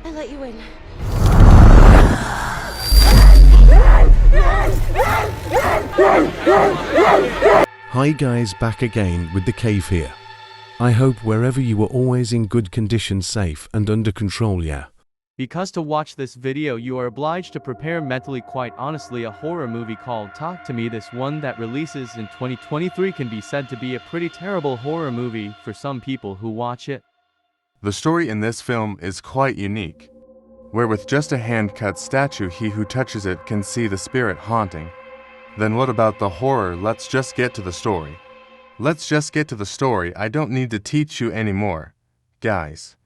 I let you in. Hi guys, back again with the cave here. I hope wherever you are always in good condition, safe and under control, yeah. Because to watch this video you are obliged to prepare mentally. Quite honestly, a horror movie called Talk to Me, this one that releases in 2023, can be said to be a pretty terrible horror movie for some people who watch it. The story in this film is quite unique, where with just a hand-cut statue he who touches it can see the spirit haunting. Then what about the horror? Let's just get to the story. I don't need to teach you anymore, guys.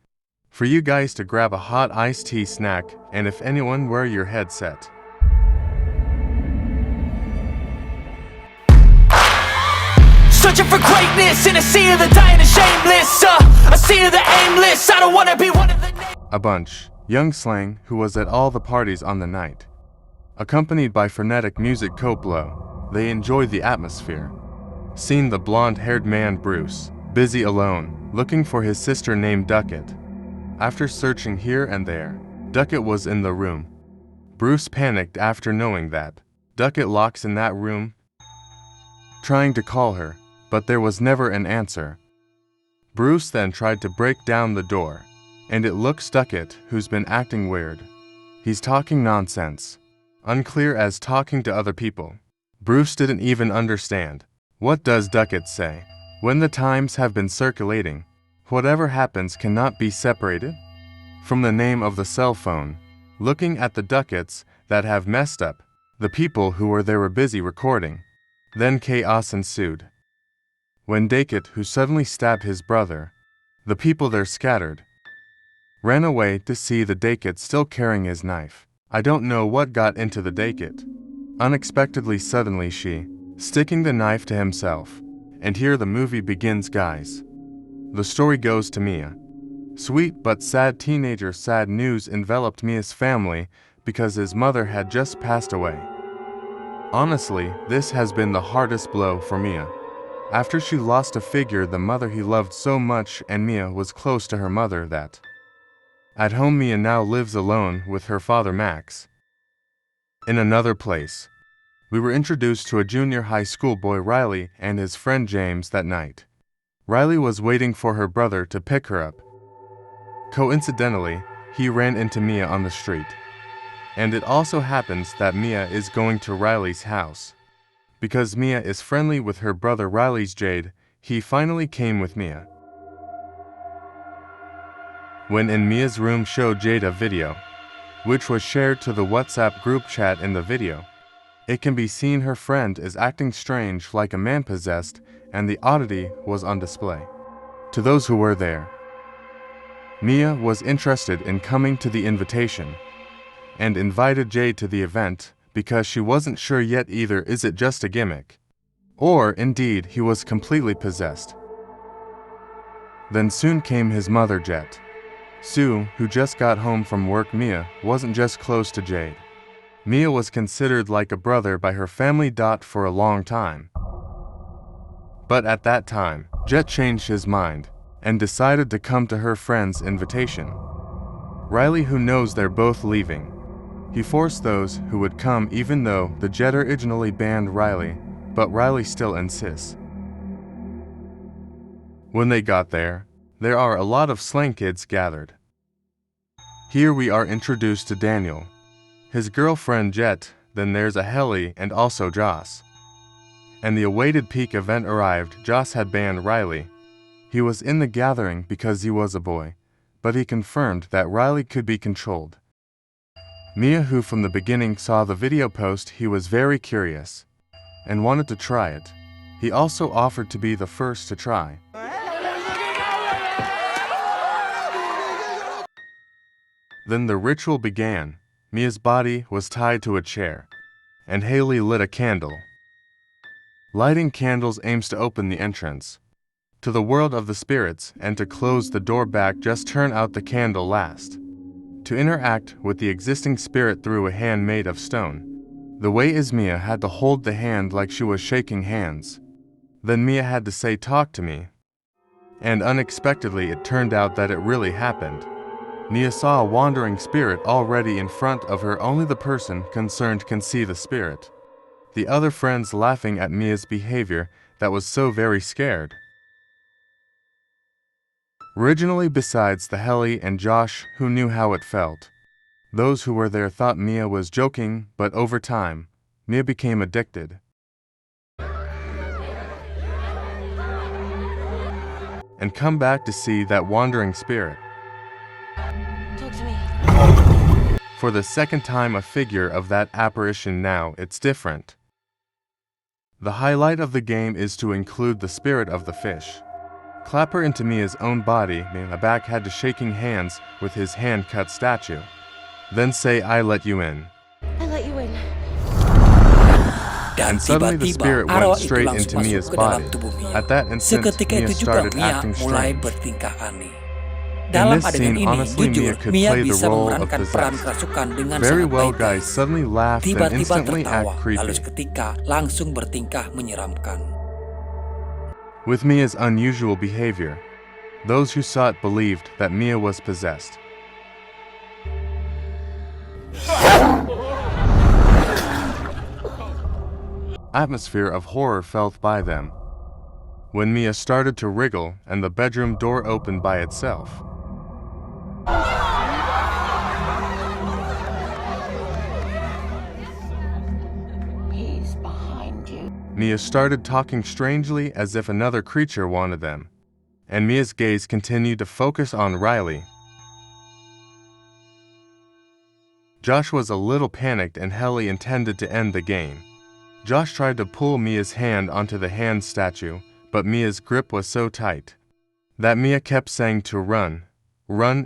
For you guys to grab a hot iced tea snack, and if anyone, wear your headset. Searching for greatness in a sea of the dying and shameless, a sea of the aimless. I don't wanna be one of the A bunch, young slang, who was at all the parties on the night. Accompanied by frenetic music Coplo, they enjoyed the atmosphere. Seen the blonde-haired man Bruce, busy alone, looking for his sister named Duckett. After searching here and there, Duckett was in the room. Bruce panicked after knowing that Duckett locks in that room, trying to call her, but there was never an answer. Bruce then tried to break down the door, and it looks Duckett, who's been acting weird. He's talking nonsense, unclear as talking to other people. Bruce didn't even understand. What does Duckett say? When the times have been circulating, whatever happens cannot be separated from the name of the cell phone. Looking at the Ducketts that have messed up, the people who were there were busy recording. Then chaos ensued. When Duckett, who suddenly stabbed his brother, the people there scattered, ran away to see the Duckett still carrying his knife. I don't know what got into the Duckett. Unexpectedly, suddenly she, sticking the knife to himself. And here the movie begins, guys. The story goes to Mia. Sweet but sad teenager. Sad news enveloped Mia's family because his mother had just passed away. Honestly, this has been the hardest blow for Mia. After she lost a figure, the mother he loved so much, and Mia was close to her mother that. At home, Mia now lives alone with her father Max. In another place, we were introduced to a junior high school boy Riley and his friend James that night. Riley was waiting for her brother to pick her up. Coincidentally, he ran into Mia on the street. And it also happens that Mia is going to Riley's house. Because Mia is friendly with her brother Riley's Jade, he finally came with Mia. When in Mia's room showed Jade a video, which was shared to the WhatsApp group chat. In the video, it can be seen her friend is acting strange like a man possessed, and the oddity was on display. To those who were there, Mia was interested in coming to the invitation and invited Jade to the event because she wasn't sure yet either is it just a gimmick or indeed he was completely possessed. Then soon came his mother Jet. Sue, who just got home from work. Mia wasn't just close to Jade. Mia was considered like a brother by her family. For a long time. But at that time, Jet changed his mind and decided to come to her friend's invitation. Riley, who knows they're both leaving, he forced those who would come even though the Jet originally banned Riley, but Riley still insists. When they got there are a lot of slang kids gathered. Here we are introduced to Daniel, his girlfriend Jet, then there's a Helly and also Joss. And the awaited peak event arrived. Joss had banned Riley. He was in the gathering because he was a boy, but he confirmed that Riley could be controlled. Mia, who from the beginning saw the video post, he was very curious and wanted to try it. He also offered to be the first to try. Then the ritual began. Mia's body was tied to a chair, and Haley lit a candle. Lighting candles aims to open the entrance to the world of the spirits, and to close the door back, just turn out the candle last. To interact with the existing spirit through a hand made of stone. The way is Mia had to hold the hand like she was shaking hands. Then Mia had to say, "Talk to me." And unexpectedly it turned out that it really happened. Mia saw a wandering spirit already in front of her. Only the person concerned can see the spirit. The other friends laughing at Mia's behavior that was so very scared. Originally, besides the Helly and Josh who knew how it felt, those who were there thought Mia was joking, but over time, Mia became addicted. And come back to see that wandering spirit. Talk to me. For the second time, a figure of that apparition. Now it's different. The highlight of the game is to include the spirit of the fish. Clap her into Mia's own body. Mia back had to shaking hands with his hand-cut statue. Then say, "I let you in." I let you in. And suddenly the spirit went straight into Mia's body. At that instant, Seketika Mia itu juga started Mia acting mulai strange. bertingkah aneh. In Dalam this adegan scene, ini, honestly, Mia jujur, could Mia play the bisa role of memerankan peran possessed. kerasukan dengan Very sangat well, baik. guys suddenly laughed and Tiba-tiba instantly tertawa, act creepy. lalu seketika langsung bertingkah menyeramkan. With Mia's unusual behavior, those who saw it believed that Mia was possessed. Atmosphere of horror felt by them. When Mia started to wriggle and the bedroom door opened by itself. He's behind you. Mia started talking strangely as if another creature wanted them, and Mia's gaze continued to focus on Riley. Josh was a little panicked and Helly intended to end the game. Josh tried to pull Mia's hand onto the hand statue, but Mia's grip was so tight that Mia kept saying to run, run,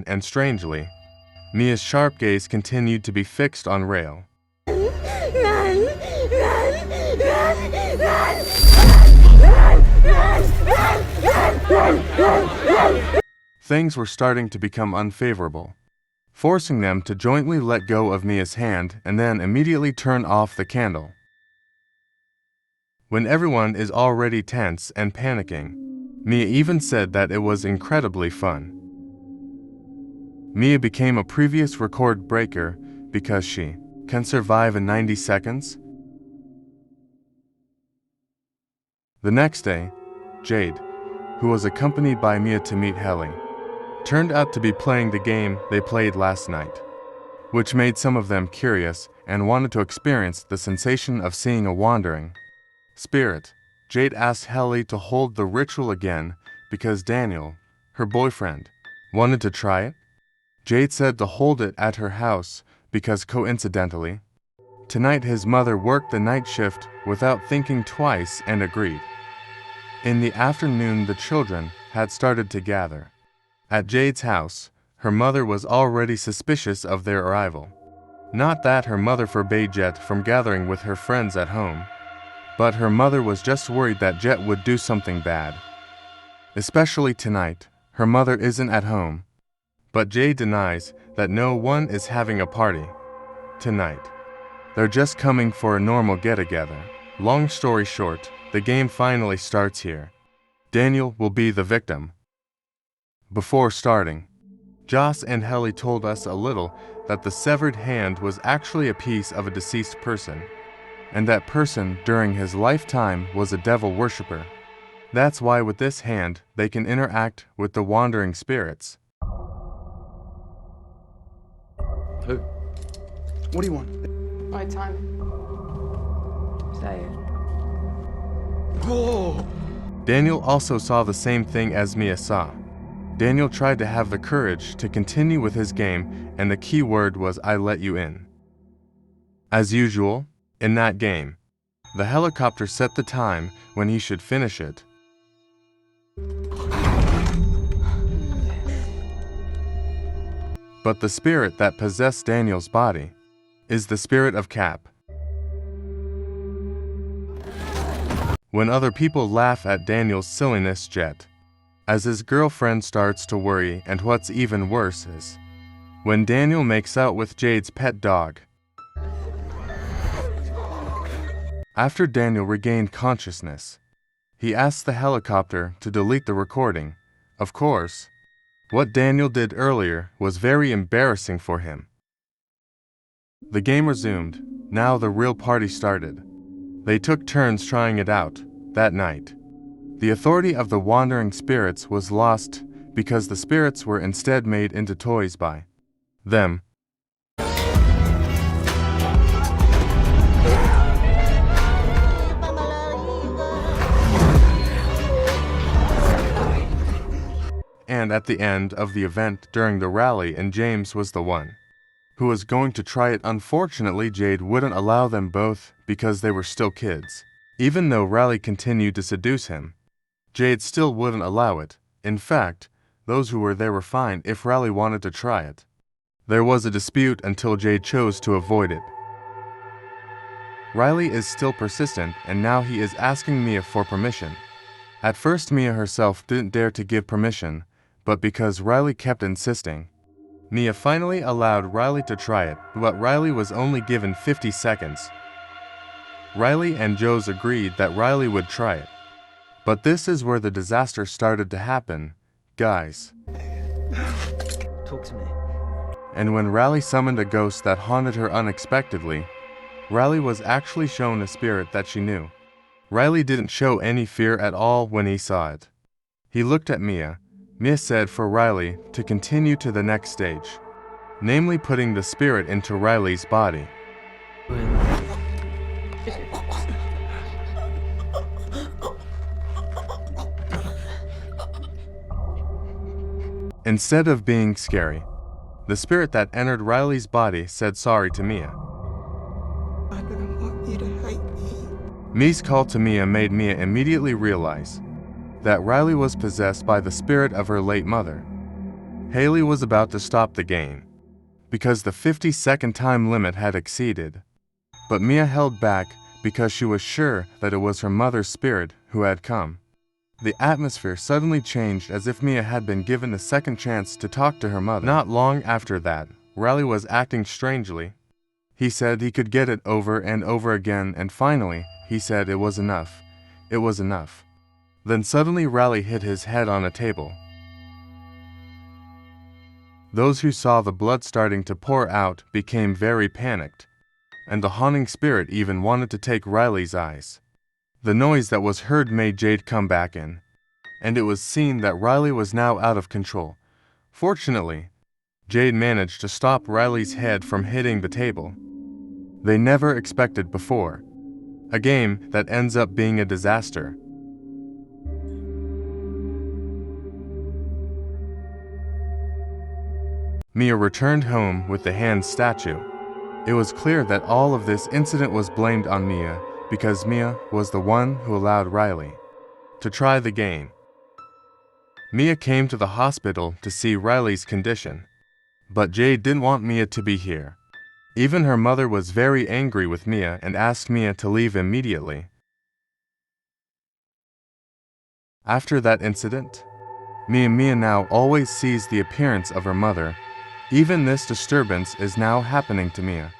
and strangely, Mia's sharp gaze continued to be fixed on Rail. Run! Things were starting to become unfavorable, forcing them to jointly let go of Mia's hand and then immediately turn off the candle. When everyone is already tense and panicking, Mia even said that it was incredibly fun. Mia became a previous record breaker because she can survive in 90 seconds. The next day, Jade, who was accompanied by Mia to meet Helly, turned out to be playing the game they played last night, which made some of them curious and wanted to experience the sensation of seeing a wandering spirit. Jade asked Helly to hold the ritual again because Daniel, her boyfriend, wanted to try it. Jade said to hold it at her house because coincidentally, tonight his mother worked the night shift without thinking twice and agreed. In the afternoon, the children had started to gather. At Jade's house, her mother was already suspicious of their arrival. Not that her mother forbade Jet from gathering with her friends at home, but her mother was just worried that Jet would do something bad. Especially tonight, her mother isn't at home. But Jade denies that no one is having a party tonight. They're just coming for a normal get-together. Long story short, the game finally starts here. Daniel will be the victim. Before starting, Joss and Helly told us a little that the severed hand was actually a piece of a deceased person, and that person during his lifetime was a devil worshipper. That's why with this hand they can interact with the wandering spirits. Who? What do you want? My time. Say it. Whoa! Daniel also saw the same thing as Mia saw. Daniel tried to have the courage to continue with his game, and the key word was "I let you in." As usual, in that game, the helicopter set the time when he should finish it. But the spirit that possessed Daniel's body is the spirit of Cap. When other people laugh at Daniel's silliness, Jet, as his girlfriend starts to worry, and what's even worse is when Daniel makes out with Jade's pet dog. After Daniel regained consciousness, he asked the helicopter to delete the recording. Of course, What Daniel did earlier was very embarrassing for him. The game resumed. Now the real party started. They took turns trying it out that night. The authority of the wandering spirits was lost because the spirits were instead made into toys by them. And at the end of the event during the rally, and James was the one who was going to try it. Unfortunately, Jade wouldn't allow them both because they were still kids. Even though Riley continued to seduce him, Jade still wouldn't allow it. In fact, those who were there were fine if Riley wanted to try it. There was a dispute until Jade chose to avoid it. Riley is still persistent, and now he is asking Mia for permission. At first, Mia herself didn't dare to give permission, but because Riley kept insisting, Mia finally allowed Riley to try it, but Riley was only given 50 seconds. Riley and Joes agreed that Riley would try it. But this is where the disaster started to happen, guys. Talk to me. And when Riley summoned a ghost that haunted her unexpectedly, Riley was actually shown a spirit that she knew. Riley didn't show any fear at all when he saw it. He looked at Mia. Mia said for Riley to continue to the next stage, namely putting the spirit into Riley's body. Instead of being scary, the spirit that entered Riley's body said sorry to Mia. I don't want you to hate me. Mia's call to Mia made Mia immediately realize that Riley was possessed by the spirit of her late mother. Haley was about to stop the game because the 50-second time limit had exceeded, but Mia held back because she was sure that it was her mother's spirit who had come. The atmosphere suddenly changed as if Mia had been given a second chance to talk to her mother. Not long after that, Riley was acting strangely. He said he could get it over and over again, and finally, he said it was enough. It was enough. Then suddenly Riley hit his head on a table. Those who saw the blood starting to pour out became very panicked, and the haunting spirit even wanted to take Riley's eyes. The noise that was heard made Jade come back in, and it was seen that Riley was now out of control. Fortunately, Jade managed to stop Riley's head from hitting the table. They never expected before. A game that ends up being a disaster. Mia returned home with the hand statue. It was clear that all of this incident was blamed on Mia because Mia was the one who allowed Riley to try the game. Mia came to the hospital to see Riley's condition, but Jade didn't want Mia to be here. Even her mother was very angry with Mia and asked Mia to leave immediately. After that incident, Mia now always sees the appearance of her mother. Even this disturbance is now happening to Mia.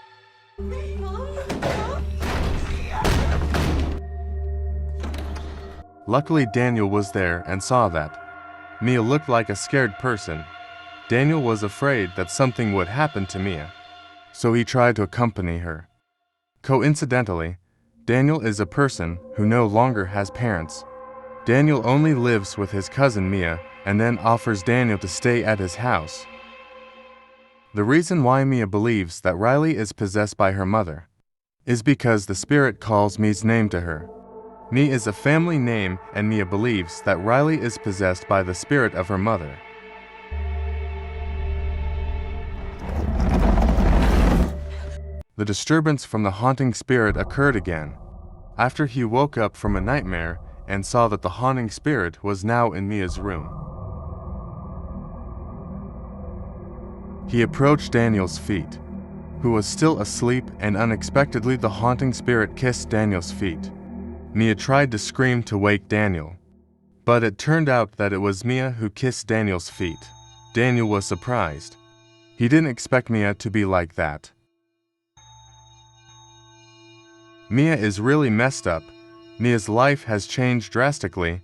Luckily, Daniel was there and saw that Mia looked like a scared person. Daniel was afraid that something would happen to Mia, so he tried to accompany her. Coincidentally, Daniel is a person who no longer has parents. Daniel only lives with his cousin Mia and then offers Daniel to stay at his house. The reason why Mia believes that Riley is possessed by her mother is because the spirit calls Mia's name to her. Mia is a family name, and Mia believes that Riley is possessed by the spirit of her mother. The disturbance from the haunting spirit occurred again, after he woke up from a nightmare and saw that the haunting spirit was now in Mia's room. He approached Daniel's feet, who was still asleep, and unexpectedly the haunting spirit kissed Daniel's feet. Mia tried to scream to wake Daniel, but it turned out that it was Mia who kissed Daniel's feet. Daniel was surprised. He didn't expect Mia to be like that. Mia is really messed up. Mia's life has changed drastically.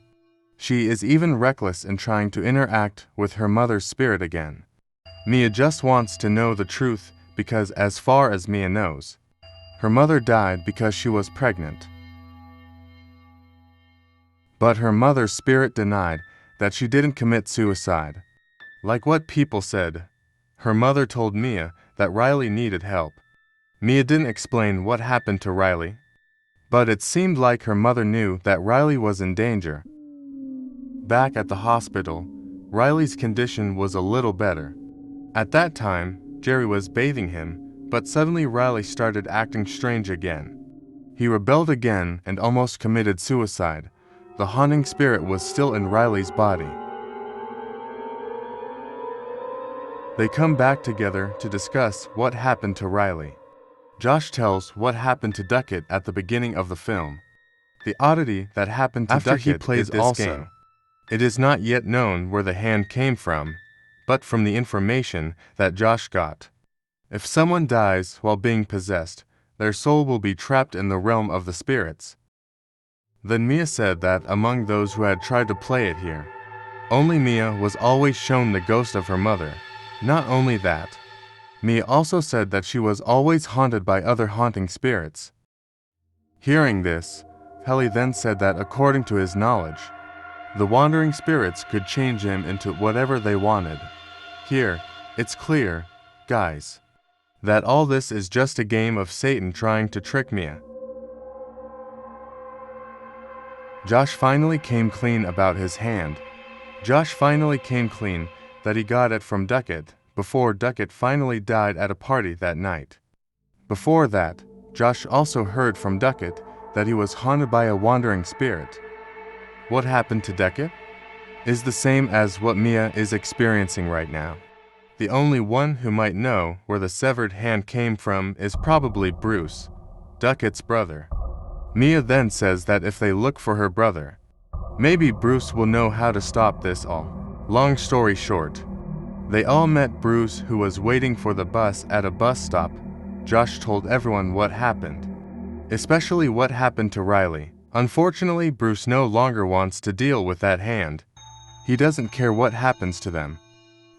She is even reckless in trying to interact with her mother's spirit again. Mia just wants to know the truth because, as far as Mia knows, her mother died because she was pregnant. But her mother's spirit denied that she didn't commit suicide. Like what people said, her mother told Mia that Riley needed help. Mia didn't explain what happened to Riley, but it seemed like her mother knew that Riley was in danger. Back at the hospital, Riley's condition was a little better. At that time, Jerry was bathing him, but suddenly Riley started acting strange again. He rebelled again and almost committed suicide. The haunting spirit was still in Riley's body. They come back together to discuss what happened to Riley. Josh tells what happened to Duckett at the beginning of the film. The oddity that happened to After Duckett he plays this also. game. It is not yet known where the hand came from, but from the information that Josh got. If someone dies while being possessed, their soul will be trapped in the realm of the spirits. Then Mia said that among those who had tried to play it here, only Mia was always shown the ghost of her mother. Not only that, Mia also said that she was always haunted by other haunting spirits. Hearing this, Helly then said that according to his knowledge, the wandering spirits could change him into whatever they wanted. Here, it's clear, guys, that all this is just a game of Satan trying to trick Mia. Josh finally came clean about his hand. Josh finally came clean that he got it from Duckett before Duckett finally died at a party that night. Before that, Josh also heard from Duckett that he was haunted by a wandering spirit. What happened to Duckett is the same as what Mia is experiencing right now. The only one who might know where the severed hand came from is probably Bruce, Duckett's brother. Mia then says that if they look for her brother, maybe Bruce will know how to stop this all. Long story short, they all met Bruce, who was waiting for the bus at a bus stop. Josh told everyone what happened, especially what happened to Riley. Unfortunately, Bruce no longer wants to deal with that hand. He doesn't care what happens to them.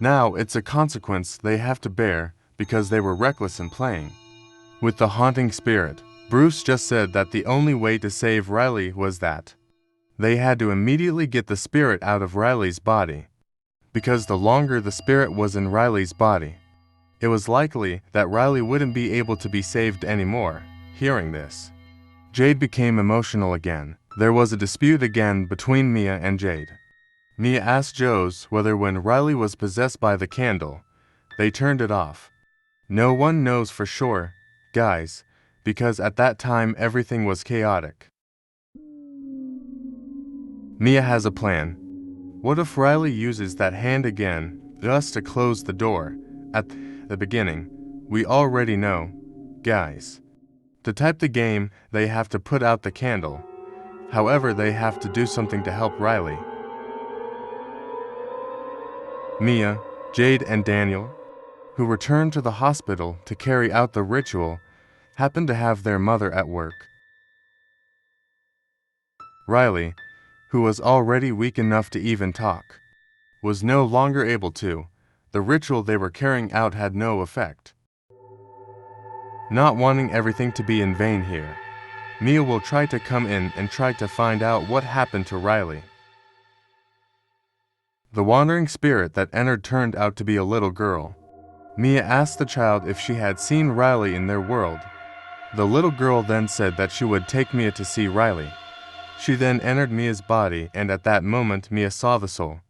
Now it's a consequence they have to bear because they were reckless in playing with the haunting spirit. Bruce just said that the only way to save Riley was that they had to immediately get the spirit out of Riley's body. Because the longer the spirit was in Riley's body, it was likely that Riley wouldn't be able to be saved anymore. Hearing this, Jade became emotional again. There was a dispute again between Mia and Jade. Mia asked Joes whether when Riley was possessed by the candle, they turned it off. No one knows for sure, guys, because at that time everything was chaotic. Mia has a plan. What if Riley uses that hand again just to close the door? At the beginning, we already know, guys. To type the game, they have to put out the candle. However, they have to do something to help Riley. Mia, Jade, and Daniel, who returned to the hospital to carry out the ritual, happened to have their mother at work. Riley, who was already weak enough to even talk, was no longer able to. The ritual they were carrying out had no effect. Not wanting everything to be in vain here, Mia will try to come in and try to find out what happened to Riley. The wandering spirit that entered turned out to be a little girl. Mia asked the child if she had seen Riley in their world. The little girl then said that she would take Mia to see Riley. She then entered Mia's body, and at that moment Mia saw the soul.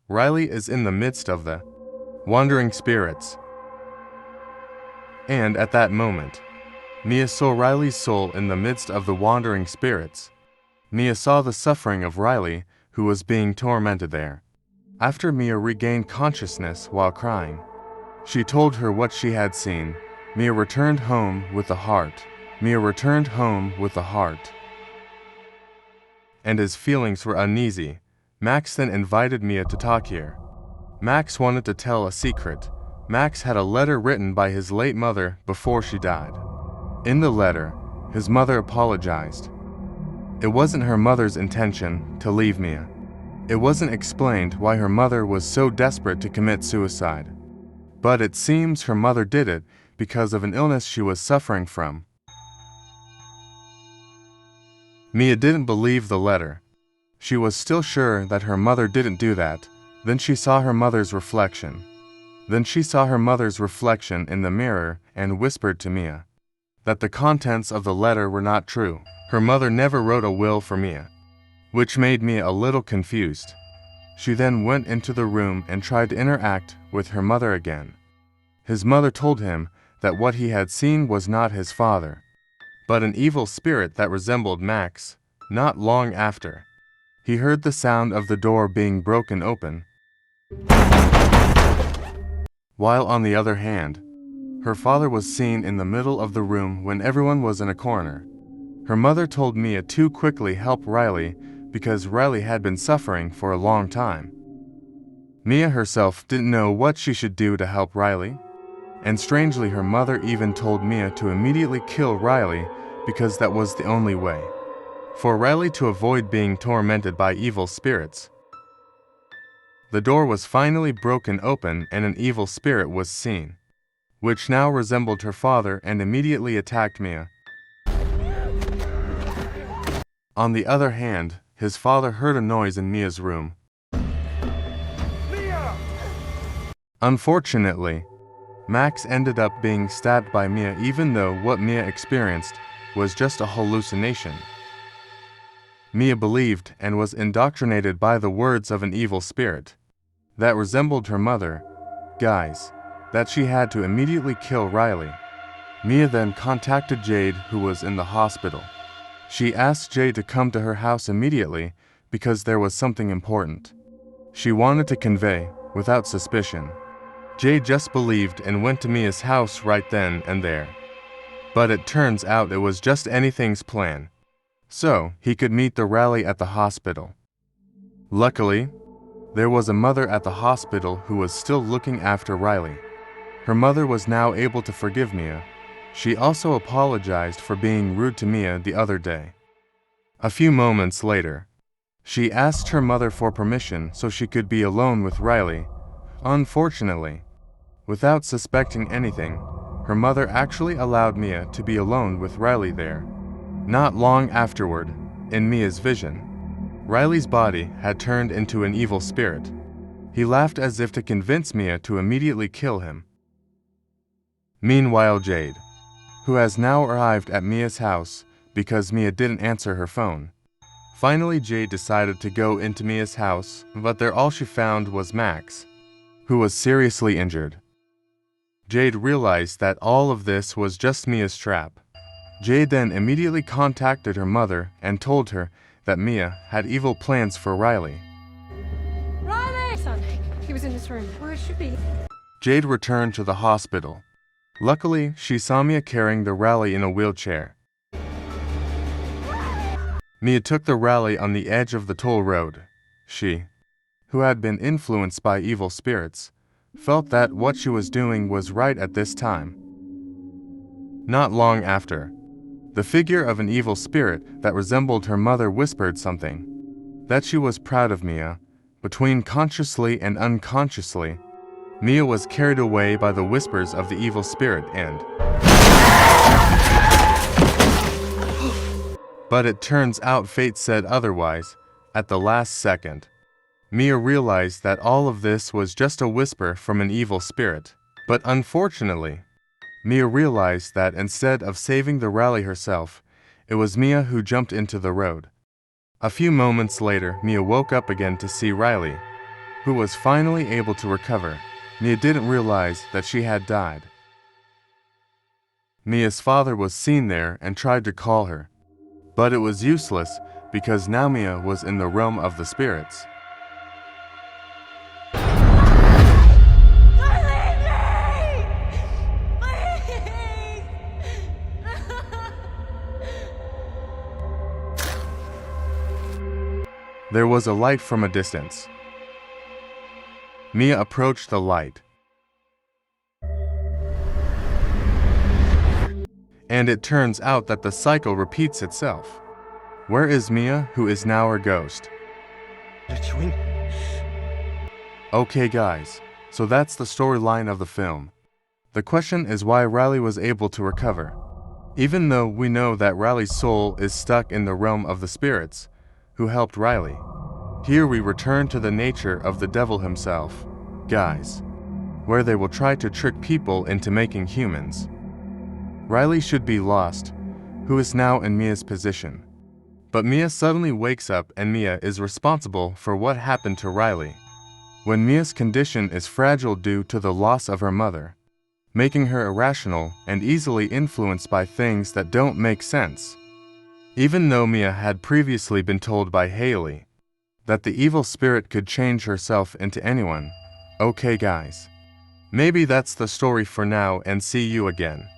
Riley is in the midst of the wandering spirits. And at that moment, Mia saw Riley's soul in the midst of the wandering spirits. Mia saw the suffering of Riley, who was being tormented there. After Mia regained consciousness while crying, she told her what she had seen. Mia returned home with a heart. Mia returned home with a heart. And his feelings were uneasy. Max then invited Mia to talk here. Max wanted to tell a secret. Max had a letter written by his late mother before she died. In the letter, his mother apologized. It wasn't her mother's intention to leave Mia. It wasn't explained why her mother was so desperate to commit suicide, but it seems her mother did it because of an illness she was suffering from. Mia didn't believe the letter. She was still sure that her mother didn't do that. Then she saw her mother's reflection. in the mirror and whispered to Mia that the contents of the letter were not true. Her mother never wrote a will for Mia, which made Mia a little confused. She then went into the room and tried to interact with her mother again. His mother told him that what he had seen was not his father, but an evil spirit that resembled Max. Not long after, he heard the sound of the door being broken open, while on the other hand, her father was seen in the middle of the room when everyone was in a corner. Her mother told Mia to quickly help Riley because Riley had been suffering for a long time. Mia herself didn't know what she should do to help Riley, and strangely her mother even told Mia to immediately kill Riley because that was the only way for Riley to avoid being tormented by evil spirits. The door was finally broken open and an evil spirit was seen, which now resembled her father and immediately attacked Mia. On the other hand, his father heard a noise in Mia's room. Mia! Unfortunately, Max ended up being stabbed by Mia even though what Mia experienced was just a hallucination. Mia believed and was indoctrinated by the words of an evil spirit that resembled her mother, guys, that she had to immediately kill Riley. Mia then contacted Jade, who was in the hospital. She asked Jade to come to her house immediately because there was something important she wanted to convey without suspicion. Jade just believed and went to Mia's house right then and there. But it turns out it was just anything's plan, so he could meet the rally at the hospital. Luckily, there was a mother at the hospital who was still looking after Riley. Her mother was now able to forgive Mia. She also apologized for being rude to Mia the other day. A few moments later, she asked her mother for permission so she could be alone with Riley. Unfortunately, without suspecting anything, her mother actually allowed Mia to be alone with Riley there. Not long afterward, in Mia's vision, Riley's body had turned into an evil spirit. He laughed as if to convince Mia to immediately kill him. Meanwhile, Jade, who has now arrived at Mia's house because Mia didn't answer her phone. Finally, Jade decided to go into Mia's house, but there all she found was Max, who was seriously injured. Jade realized that all of this was just Mia's trap. Jade then immediately contacted her mother and told her that Mia had evil plans for Riley. Riley! Son, he was in this room. Where it should be. Jade returned to the hospital. Luckily, she saw Mia carrying the rally in a wheelchair. Mia took the rally on the edge of the toll road. She, who had been influenced by evil spirits, felt that what she was doing was right at this time. Not long after, the figure of an evil spirit that resembled her mother whispered something that she was proud of Mia. Between consciously and unconsciously, Mia was carried away by the whispers of the evil spirit and... But it turns out fate said otherwise. At the last second, Mia realized that all of this was just a whisper from an evil spirit. But unfortunately, Mia realized that instead of saving the rally herself, it was Mia who jumped into the road. A few moments later, Mia woke up again to see Riley, who was finally able to recover. Mia didn't realize that she had died. Mia's father was seen there and tried to call her, but it was useless because now Mia was in the realm of the spirits. There was a light from a distance. Mia approached the light, and it turns out that the cycle repeats itself. Where is Mia, who is now her ghost? chewing. Okay guys, so that's the storyline of the film. The question is why Riley was able to recover. Even though we know that Riley's soul is stuck in the realm of the spirits, who helped Riley. Here we return to the nature of the devil himself, guys, where they will try to trick people into making humans. Riley should be lost, who is now in Mia's position. But Mia suddenly wakes up and Mia is responsible for what happened to Riley. When Mia's condition is fragile due to the loss of her mother, making her irrational and easily influenced by things that don't make sense. Even though Mia had previously been told by Haley that the evil spirit could change herself into anyone. Okay guys. Maybe that's the story for now and see you again.